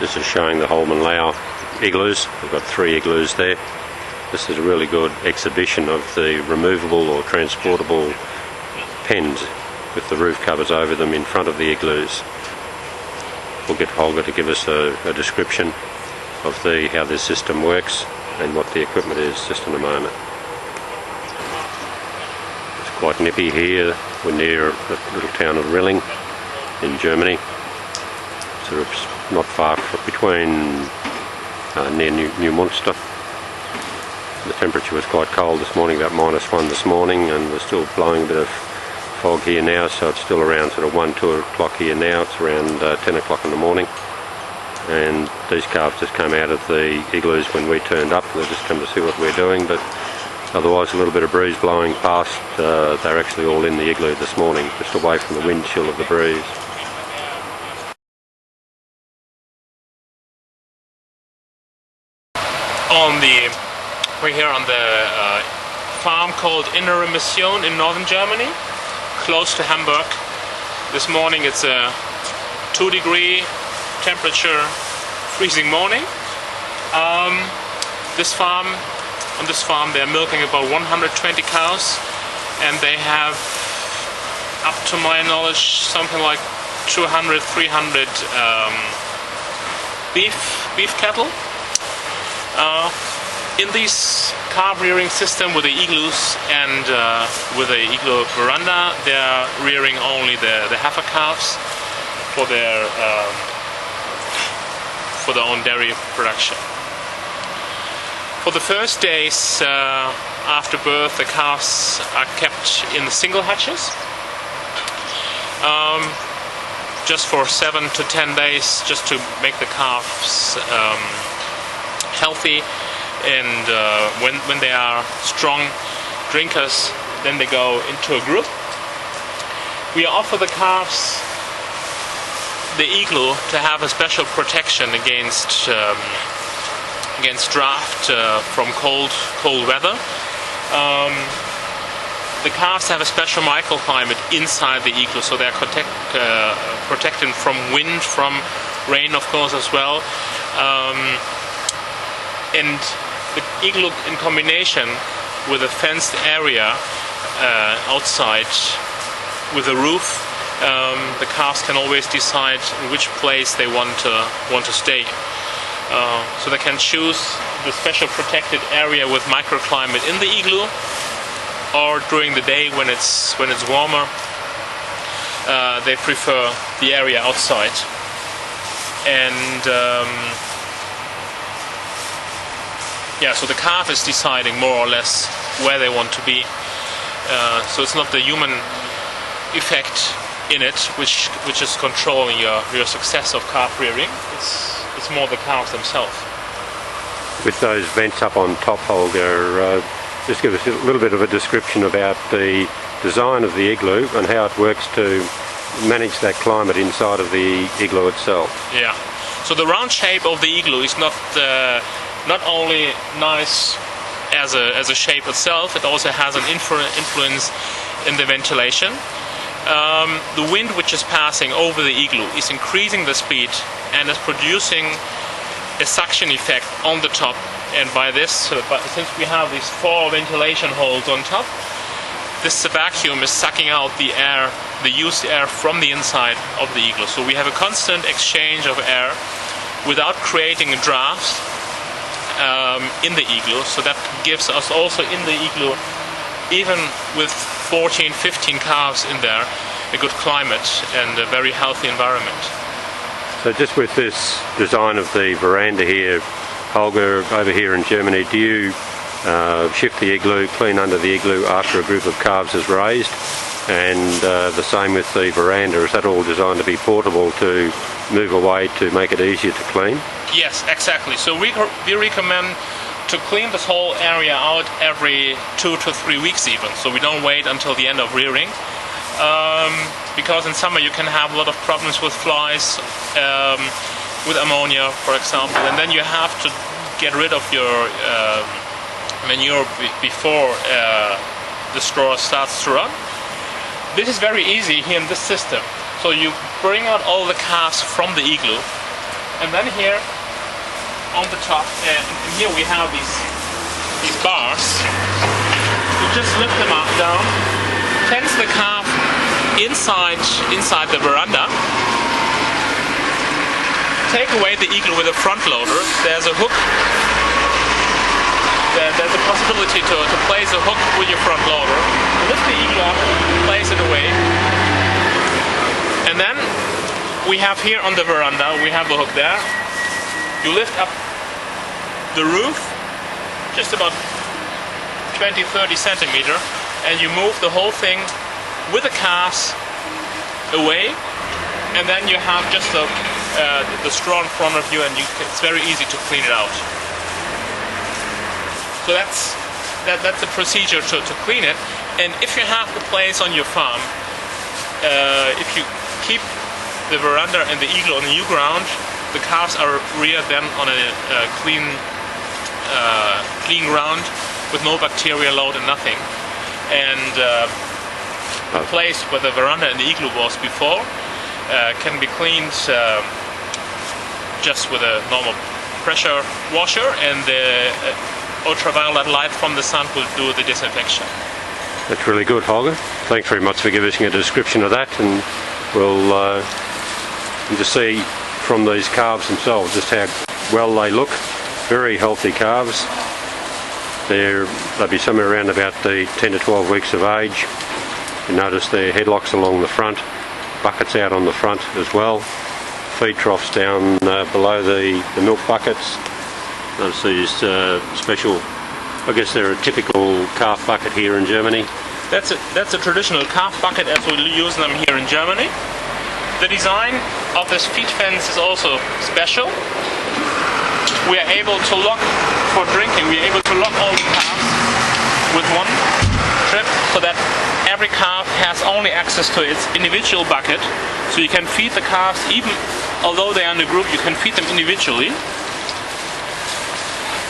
This is showing the Holm Laue igloos. We've got 3 igloos there. This is a really good exhibition of the removable or transportable pens with the roof covers over them in front of the igloos. We'll get Holger to give us a description of how this system works and what the equipment is just in a moment. It's quite nippy here. We're near the little town of Rilling in Germany. Sort of not far between near New Munster. The temperature was quite cold this morning, about -1 this morning, and we're still blowing a bit of fog here now, so it's still around sort of 1-2 o'clock here now. It's around 10 o'clock in the morning, and these calves just came out of the igloos when we turned up. They've just come to see what we're doing, but otherwise a little bit of breeze blowing past. They're actually all in the igloo this morning, just away from the wind chill of the breeze. We're here on the farm called Innere Mission in northern Germany, close to Hamburg. This morning it's a 2-degree temperature, freezing morning. On this farm they're milking about 120 cows, and they have, up to my knowledge, something like 200-300 beef cattle. In this calf rearing system with the igloos and with the Igloo Verandah, they're rearing only the heifer calves for their own dairy production. For the first days after birth, the calves are kept in the single hatches, just for 7 to 10 days, just to make the calves healthy. And when they are strong drinkers, then they go into a group. We offer the calves the igloo to have a special protection against draft from cold weather. The calves have a special microclimate inside the igloo, so they're protected from wind, from rain, of course, as well. And the igloo, in combination with a fenced area outside with a roof, the calves can always decide in which place they want to stay. So they can choose the special protected area with microclimate in the igloo, or during the day when it's warmer, they prefer the area outside. And so the calf is deciding more or less where they want to be. So it's not the human effect in it which is controlling your success of calf rearing. It's more the calves themselves. With those vents up on top, Holger, just give us a little bit of a description about the design of the igloo and how it works to manage that climate inside of the igloo itself. Yeah. So the round shape of the igloo is not only nice as a shape itself, it also has an influence in the ventilation. The wind which is passing over the igloo is increasing the speed and is producing a suction effect on the top, and by this, since we have these 4 ventilation holes on top, this vacuum is sucking out the air, the used air from the inside of the igloo. So we have a constant exchange of air without creating a draft in the igloo. So that gives us also in the igloo, even with 14-15 calves in there, a good climate and a very healthy environment. So just with this design of the veranda here, Holger, over here in Germany, do you shift the igloo, clean under the igloo after a group of calves is raised? And the same with the veranda, is that all designed to be portable to move away to make it easier to clean? Yes, exactly. So we recommend to clean this whole area out every 2 to 3 weeks even. So we don't wait until the end of rearing. Because in summer you can have a lot of problems with flies, with ammonia, for example, and then you have to get rid of your manure before the straw starts to run. This is very easy here in this system. So you bring out all the calves from the igloo, And then here on the top, and here we have these bars. You just lift them up, down, fence the calf inside the veranda. Take away the igloo with a front loader. There's a hook. There's a possibility to place a hook with your front loader. Lift the igloo up, place it away. And then we have here on the veranda, we have the hook there. You lift up the roof just about 20-30 centimeter, and you move the whole thing with the calves away, and then you have just the straw in front of you, and it's very easy to clean it out. So that's the procedure to clean it. And if you have the place on your farm, if you keep the veranda and the igloo on the new ground, the calves are reared then on a clean ground with no bacteria load and nothing. And the place where the veranda and the igloo was before can be cleaned just with a normal pressure washer, and the ultraviolet light from the sun will do the disinfection. That's really good, Holger. Thanks very much for giving us a description of that, and we'll just see from these calves themselves just how well they look. Very healthy calves. They'll be somewhere around about the 10 to 12 weeks of age. You notice their headlocks along the front, buckets out on the front as well, feed troughs down below the milk buckets. Notice these special, I guess they're a typical calf bucket here in Germany. That's a traditional calf bucket as we use them here in Germany. The design of this feed fence is also special. We are able to lock, for drinking, we are able to lock all the calves with one trip, so that every calf has only access to its individual bucket. So you can feed the calves, even although they are in a group, you can feed them individually.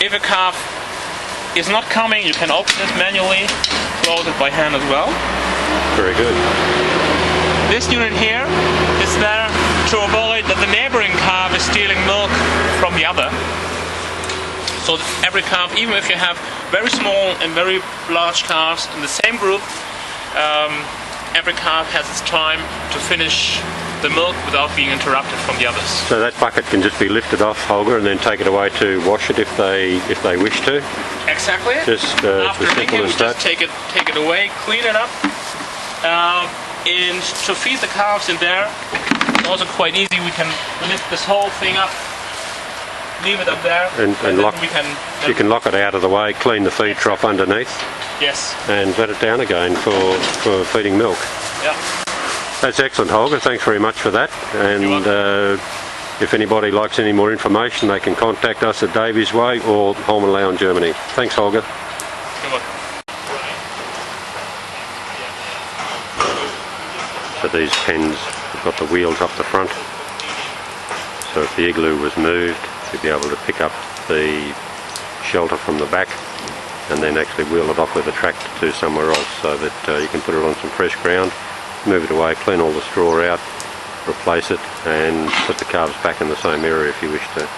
If a calf is not coming, you can open it manually, close it by hand as well. Very good. This unit here is there to avoid that the neighboring calf is stealing milk from the other. So that every calf, even if you have very small and very large calves in the same group, every calf has its time to finish the milk without being interrupted from the others. So that bucket can just be lifted off, Holger, and then take it away to wash it if they wish to. Exactly. Just after as drinking, simple we as that. just take it away, clean it up, and to feed the calves in there, it's also quite easy. We can lift this whole thing up, leave it up there, and lock. You can lock it out of the way, clean the feed trough underneath. Yes. And let it down again for feeding milk. Yeah. That's excellent, Holger. Thanks very much for that. And if anybody likes any more information, they can contact us at Daviesway or Holm Laue in Germany. Thanks, Holger. You're welcome. So these pens have got the wheels up the front. So if the igloo was moved, you'd be able to pick up the shelter from the back and then actually wheel it off with a tractor to somewhere else, so that you can put it on some fresh ground, move it away, clean all the straw out, replace it, and put the calves back in the same area if you wish to.